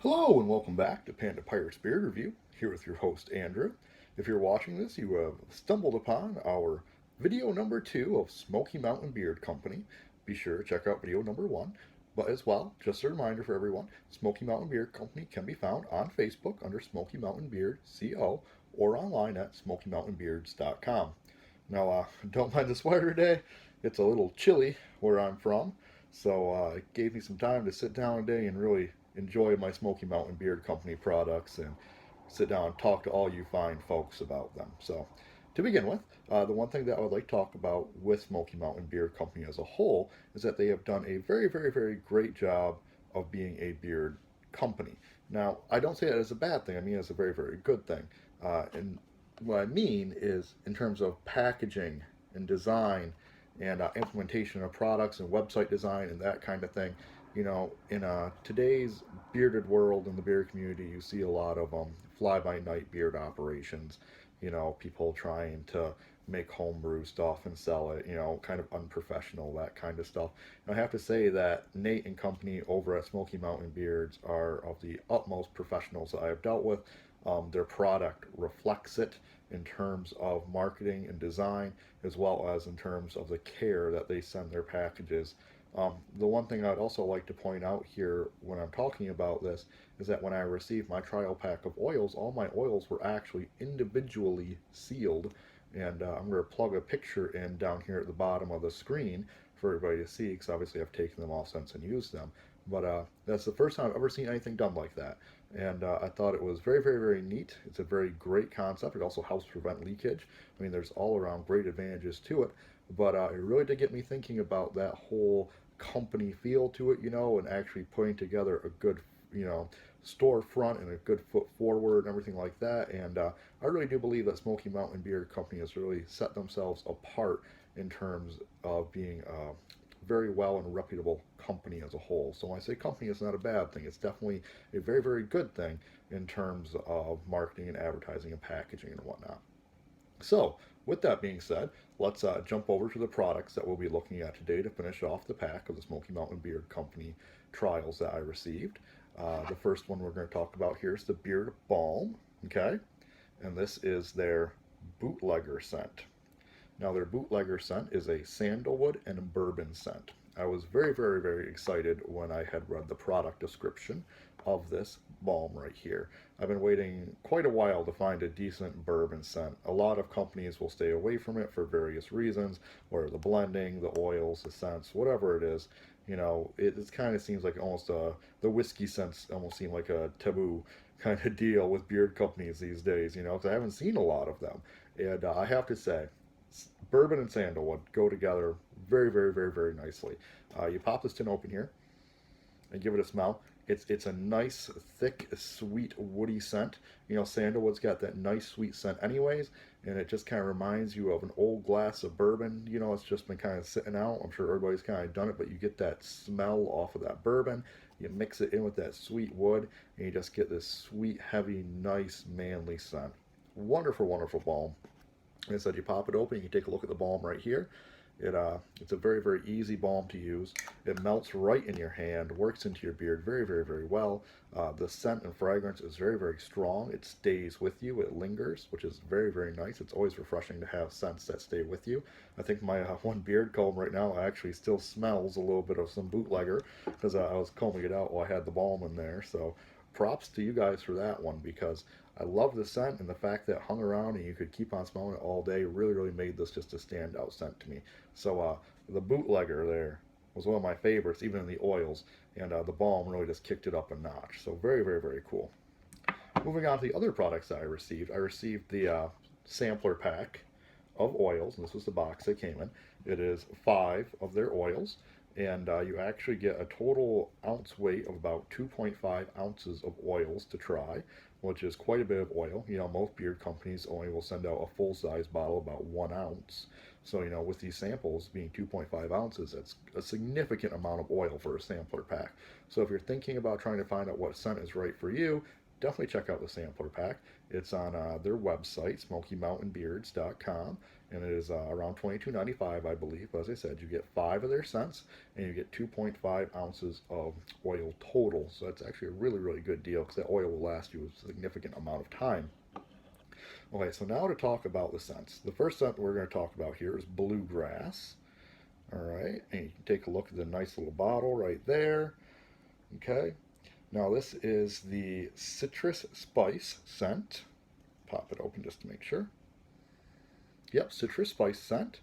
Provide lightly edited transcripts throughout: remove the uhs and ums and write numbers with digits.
Hello and welcome back to Panda Pirates Beard Review, here with your host Andrew. If you're watching this, you have stumbled upon our video number 2 of Smoky Mountain Beard Company. Be sure to check out video number 1. But as well, just a reminder for everyone, Smoky Mountain Beard Company can be found on Facebook under Smoky Mountain Beard CO or online at SmokyMountainBeards.com. Now, don't mind the sweater today. It's a little chilly where I'm from, so it gave me some time to sit down today and really enjoy my Smoky Mountain Beard Company products and sit down and talk to all you fine folks about them. So, to begin with, the one thing that I would like to talk about with Smoky Mountain Beard Company as a whole is that they have done a very, very, very great job of being a beard company. Now, I don't say that as a bad thing, I mean it's a very, very good thing. And what I mean is in terms of packaging and design and implementation of products and website design and that kind of thing. In today's bearded world in the beard community, you see a lot of fly-by-night beard operations. People trying to make homebrew stuff and sell it. Kind of unprofessional, that kind of stuff. And I have to say that Nate and company over at Smoky Mountain Beards are of the utmost professionals that I have dealt with. Their product reflects it in terms of marketing and design, as well as in terms of the care that they send their packages. The one thing I'd also like to point out here when I'm talking about this is that when I received my trial pack of oils, all my oils were actually individually sealed. And I'm going to plug a picture in down here at the bottom of the screen for everybody to see, because obviously I've taken them all since and used them. But that's the first time I've ever seen anything done like that. And I thought it was very, very, very neat. It's a very great concept. It also helps prevent leakage. I mean, there's all around great advantages to it. But it really did get me thinking about that whole company feel to it, and actually putting together a good, storefront and a good foot forward and everything like that. And I really do believe that Smoky Mountain Beard Company has really set themselves apart in terms of being very well and reputable company as a whole. So when I say company, it's not a bad thing. It's definitely a very, very good thing in terms of marketing and advertising and packaging and whatnot. So with that being said, let's jump over to the products that we'll be looking at today to finish off the pack of the Smoky Mountain Beard Company trials that I received. The first one we're going to talk about here is the Beard Balm, okay? And this is their bootlegger scent. Now, their bootlegger scent is a sandalwood and bourbon scent. I was very, very, very excited when I had read the product description of this balm right here. I've been waiting quite a while to find a decent bourbon scent. A lot of companies will stay away from it for various reasons, or the blending, the oils, the scents, whatever it is. It kind of seems like almost the whiskey scents almost seem like a taboo kind of deal with beard companies these days, because I haven't seen a lot of them. And I have to say, bourbon and sandalwood go together very, very, very, very nicely. You pop this tin open here and give it a smell. It's a nice, thick, sweet, woody scent. Sandalwood's got that nice, sweet scent anyways, and it just kind of reminds you of an old glass of bourbon. It's just been kind of sitting out. I'm sure everybody's kind of done it, but you get that smell off of that bourbon. You mix it in with that sweet wood, and you just get this sweet, heavy, nice, manly scent. Wonderful, wonderful balm. Like I said, you pop it open, you can take a look at the balm right here. It's a very, very easy balm to use. It melts right in your hand, works into your beard very, very, very well. The scent and fragrance is very, very strong. It stays with you. It lingers, which is very, very nice. It's always refreshing to have scents that stay with you. I think my one beard comb right now actually still smells a little bit of some bootlegger because I was combing it out while I had the balm in there. So props to you guys for that one, because I love the scent, and the fact that it hung around and you could keep on smelling it all day really, really made this just a standout scent to me. So the bootlegger there was one of my favorites, even in the oils, and the balm really just kicked it up a notch. So very, very, very cool. Moving on to the other products that I received the sampler pack of oils, and this was the box they came in. It is 5 of their oils, and you actually get a total ounce weight of about 2.5 ounces of oils to try, which is quite a bit of oil. Most beard companies only will send out a full-size bottle about 1 ounce. So, with these samples being 2.5 ounces, that's a significant amount of oil for a sampler pack. So if you're thinking about trying to find out what scent is right for you, definitely check out the sampler pack. It's on their website, SmokyMountainBeards.com, and it is around $22.95, I believe. But as I said, you get 5 of their scents, and you get 2.5 ounces of oil total. So that's actually a really, really good deal because that oil will last you a significant amount of time. Okay, so now to talk about the scents. The first scent we're going to talk about here is Bluegrass. All right, and you can take a look at the nice little bottle right there. Okay, now this is the citrus spice scent. Pop it open just to make sure. Yep, citrus spice scent.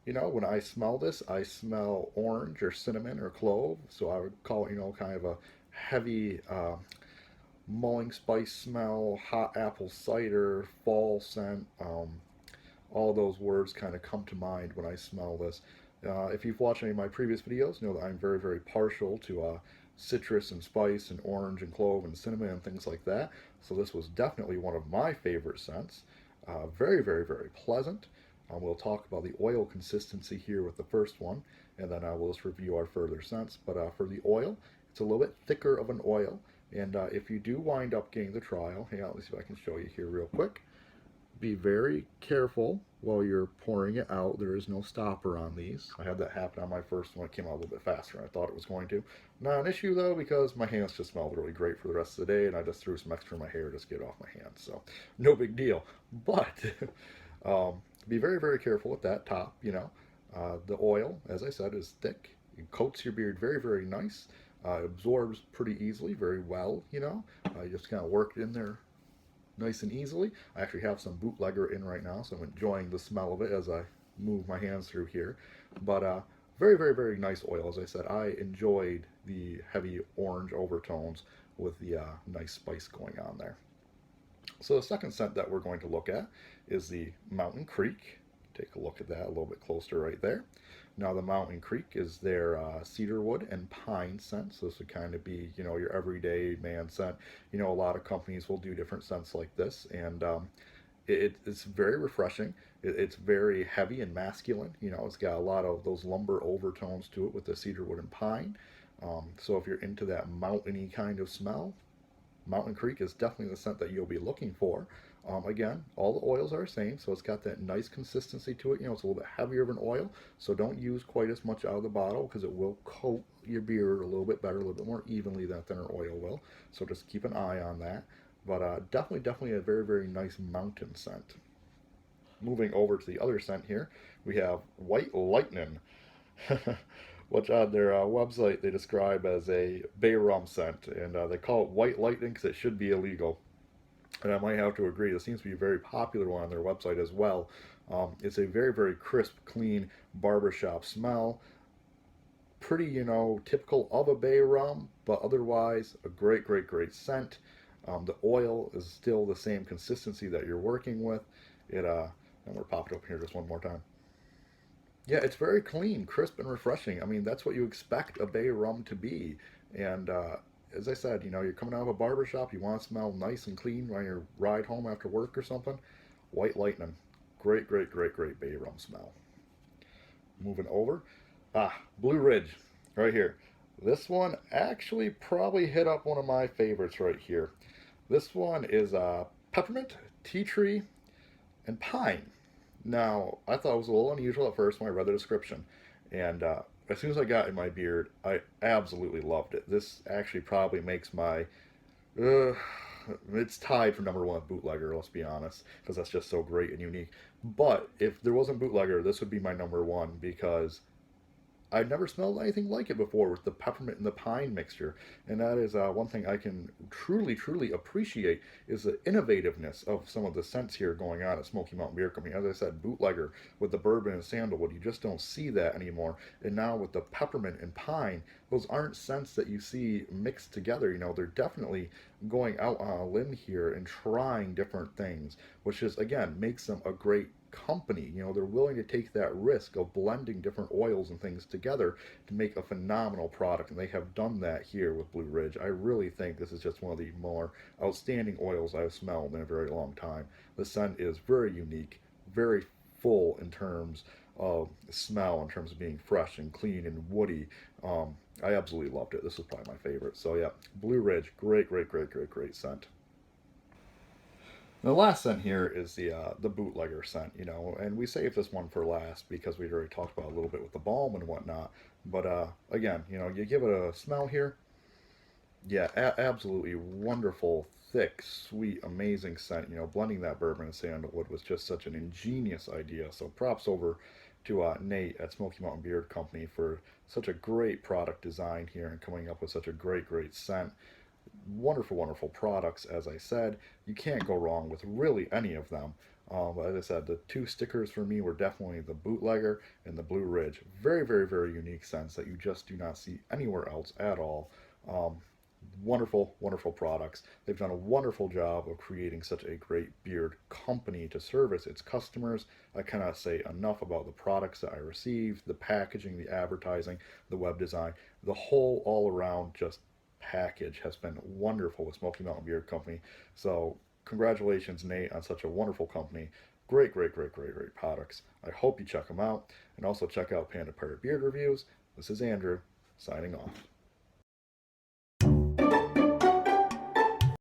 You know, when I smell this, I smell orange or cinnamon or clove. So I would call it, kind of a heavy mulling spice smell, hot apple cider, fall scent. All those words kind of come to mind when I smell this. If you've watched any of my previous videos, you know that I'm very, very partial to citrus and spice and orange and clove and cinnamon and things like that. So this was definitely one of my favorite scents. Very, very, very pleasant. We'll talk about the oil consistency here with the first one, and then we'll just review our further scents. But for the oil, it's a little bit thicker of an oil. And if you do wind up getting the trial, hang on, let me see if I can show you here real quick. Be very careful while you're pouring it out. There is no stopper on these. I had that happen on my first one. It came out a little bit faster than I thought it was going to. Not an issue though, because my hands just smelled really great for the rest of the day, and I just threw some extra in my hair just to get it off my hands. So no big deal. But be very, very careful with that top. The oil, as I said, is thick. It coats your beard very, very nice. Absorbs pretty easily, very well. You just kind of work it in there nice and easily. I actually have some bootlegger in right now, so I'm enjoying the smell of it as I move my hands through here. But very, very, very nice oil. As I said, I enjoyed the heavy orange overtones with the nice spice going on there. So the second scent that we're going to look at is the Mountain Creek. Take a look at that a little bit closer right there. Now the Mountain Creek is their cedarwood and pine scent. So this would kind of be, your everyday man scent. A lot of companies will do different scents like this, and it's very refreshing. It's very heavy and masculine. It's got a lot of those lumber overtones to it with the cedarwood and pine. So if you're into that mountainy kind of smell, Mountain Creek is definitely the scent that you'll be looking for. Again, all the oils are the same, so it's got that nice consistency to it. It's a little bit heavier of an oil, so don't use quite as much out of the bottle because it will coat your beard a little bit better, a little bit more evenly than thinner oil will. So just keep an eye on that. But definitely a very, very nice mountain scent. Moving over to the other scent here, we have White Lightning, which on their website they describe as a bay rum scent, and they call it White Lightning because it should be illegal. And I might have to agree. This seems to be a very popular one on their website as well. It's a very, very crisp, clean barbershop smell. Pretty, typical of a bay rum, but otherwise a great, great, great scent. The oil is still the same consistency that you're working with. And we're popping up here just one more time. Yeah, it's very clean, crisp, and refreshing. I mean, that's what you expect a bay rum to be. And as I said, you're coming out of a barber shop, you want to smell nice and clean on your ride home after work or something. White Lightning. Great, great, great, great bay rum smell. Moving over. Blue Ridge, right here. This one actually probably hit up one of my favorites right here. This one is peppermint, tea tree, and pine. Now, I thought it was a little unusual at first when I read the description. And as soon as I got in my beard, I absolutely loved it. This actually probably makes my... it's tied for number one bootlegger, let's be honest, because that's just so great and unique. But if there wasn't bootlegger, this would be my number one because I've never smelled anything like it before with the peppermint and the pine mixture. And that is one thing I can truly, truly appreciate is the innovativeness of some of the scents here going on at Smoky Mountain Beer Company. As I said, bootlegger with the bourbon and sandalwood, you just don't see that anymore. And now with the peppermint and pine, those aren't scents that you see mixed together. They're definitely going out on a limb here and trying different things, which is, again, makes them a great company. They're willing to take that risk of blending different oils and things together to make a phenomenal product, and they have done that here with Blue Ridge. I really think this is just one of the more outstanding oils I've smelled in a very long time. The scent is very unique, very full in terms of smell, in terms of being fresh and clean and woody. I absolutely loved it. This is probably my favorite. So yeah, Blue Ridge, great, great, great, great, great scent. The last scent here is the bootlegger scent, you know, and we saved this one for last because we'd already talked about a little bit with the balm and whatnot. But again, you know, you give it a smell here. Yeah, absolutely wonderful, thick, sweet, amazing scent. You know, blending that bourbon and sandalwood was just such an ingenious idea. So props over to Nate at Smoky Mountain Beard Company for such a great product design here and coming up with such a great scent. Wonderful, wonderful products. As I said, you can't go wrong with really any of them. As I said, the two stickers for me were definitely the Bootlegger and the Blue Ridge. Very unique scents that you just do not see anywhere else at all. Um, Wonderful, wonderful products. They've done a wonderful job of creating such a great beard company to service its customers. I cannot say enough about the products that I received, the packaging, the advertising, the web design, the whole all around just package has been wonderful with Smoky Mountain Beard Company. So, congratulations, Nate, on such a wonderful company. Great products. I hope you check them out. And also check out Panda Pirate Beard Reviews. This is Andrew, signing off.